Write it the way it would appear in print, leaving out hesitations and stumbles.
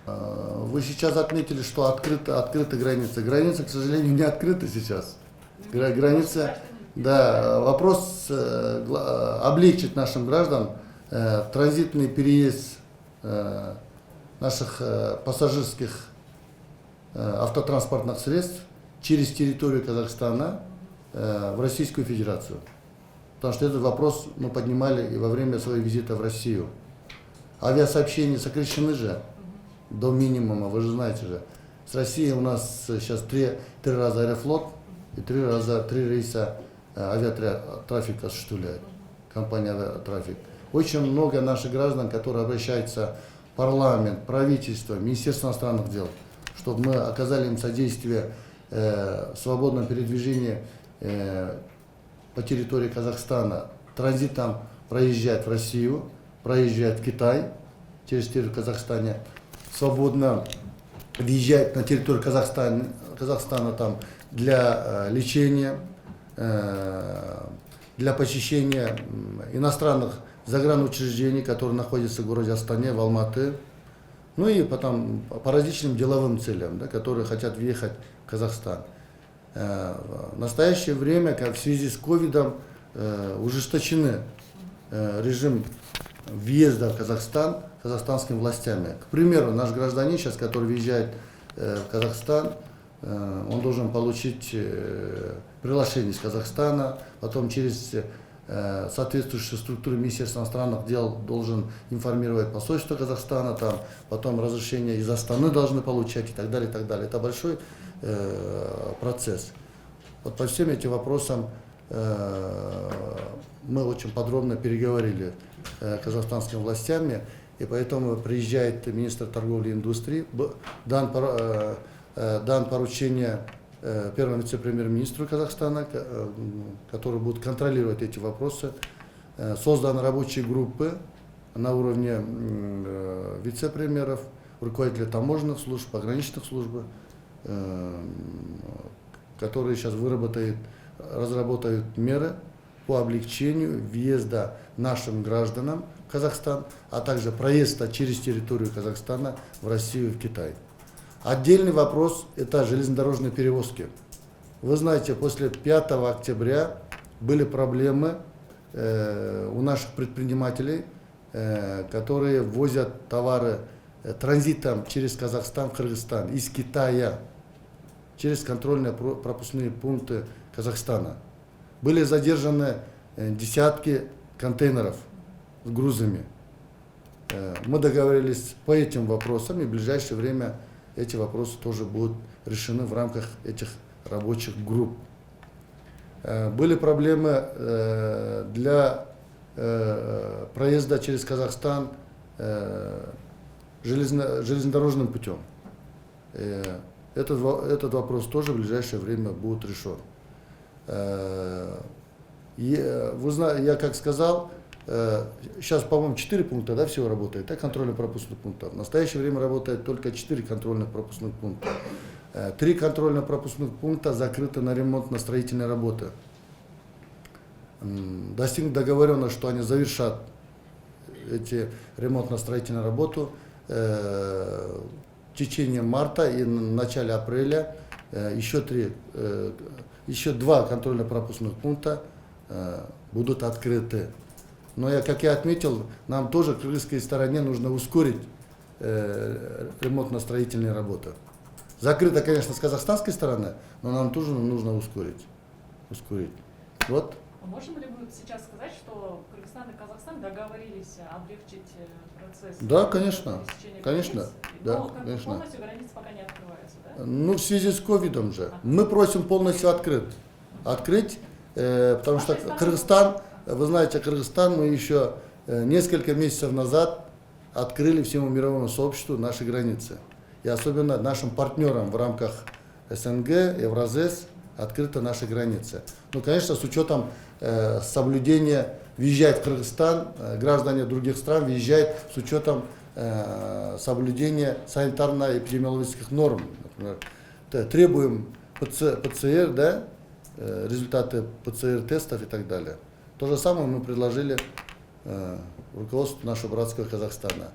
Вы сейчас отметили, что открыта граница. Граница, к сожалению, не открыта сейчас. Граница, да, вопрос облегчить нашим гражданам транзитный переезд наших пассажирских автотранспортных средств через территорию Казахстана в Российскую Федерацию. Потому что этот вопрос мы поднимали и во время своего визита в Россию. Авиасообщения сокращены же до минимума, вы же знаете же. С Россией у нас сейчас три раза Аэрофлот и три рейса авиатрафик осуществляет, компания Авиатрафик. Очень много наших граждан, которые обращаются в парламент, правительство, Министерство иностранных дел, чтобы мы оказали им содействие в свободном передвижении по территории Казахстана. Транзитом проезжает в Россию, проезжает в Китай через территорию Казахстана, свободно въезжает на территорию Казахстана там, для лечения, для посещения иностранных загранучреждений, которые находятся в городе Астане, в Алматы, ну и потом по различным деловым целям, да, которые хотят въехать в Казахстан. В настоящее время, как в связи с ковидом, ужесточены режим въезда в Казахстан казахстанскими властями. К примеру, наш гражданин сейчас, который въезжает в Казахстан, он должен получить приглашение из Казахстана, потом через соответствующую структуру Министерства иностранных дел должен информировать посольство Казахстана, там, потом разрешение из Астаны должны получать и так далее, и так далее. Это большой процесс. Вот по всем этим вопросам мы очень подробно переговорили с казахстанскими властями, и поэтому приезжает министр торговли и индустрии, дан поручение первому вице-премьер-министру Казахстана, который будет контролировать эти вопросы. Созданы рабочие группы на уровне вице-премьеров, руководителей таможенных служб, пограничных служб, которые сейчас разработают меры по облегчению въезда нашим гражданам в Казахстан, а также проезда через территорию Казахстана в Россию и в Китай. Отдельный вопрос – это железнодорожные перевозки. Вы знаете, после 5 октября были проблемы у наших предпринимателей, которые возят товары транзитом через Казахстан в Кыргызстан, из Китая, через контрольно-пропускные пункты Казахстана. Были задержаны десятки контейнеров с грузами. Мы договорились по этим вопросам, и в ближайшее время эти вопросы тоже будут решены в рамках этих рабочих групп. Были проблемы для проезда через Казахстан железнодорожным путем. Этот вопрос тоже в ближайшее время будет решен. Вы знаете, я как сказал, сейчас, по-моему, 4 пункта, да, всего работает, да, контрольно-пропускных пунктов. В настоящее время работает только 4 контрольно-пропускных пункта. 3 контрольно-пропускных пункта закрыты на ремонтно-строительные работы. Достигнут договоренность, что они завершат эти ремонтно-строительные работы в течение марта и в начале апреля. Еще 2 контрольно-пропускных пункта будут открыты. Но, как я отметил, нам тоже, к кыргызской стороне, нужно ускорить ремонтно-строительные работы. Закрыто, конечно, с казахстанской стороны, но нам тоже нужно ускорить. Вот. Можем ли мы сейчас сказать, что Кыргызстан и Казахстан договорились облегчить процесс? Да, конечно. Конечно. Но полностью границы пока не открываются, да? Ну, в связи с ковидом же. Мы просим полностью открыть, потому что Кыргызстан, вы знаете, Кыргызстан мы еще несколько месяцев назад открыли всему мировому сообществу наши границы. И особенно нашим партнерам в рамках СНГ, Евразес открыты наши границы. Ну, конечно, с учетом соблюдения, въезжает в Кыргызстан, граждане других стран въезжают с учетом соблюдения санитарно-эпидемиологических норм. Например, требуем ПЦР, да, результаты ПЦР-тестов и так далее. То же самое мы предложили руководству нашего братского Казахстана.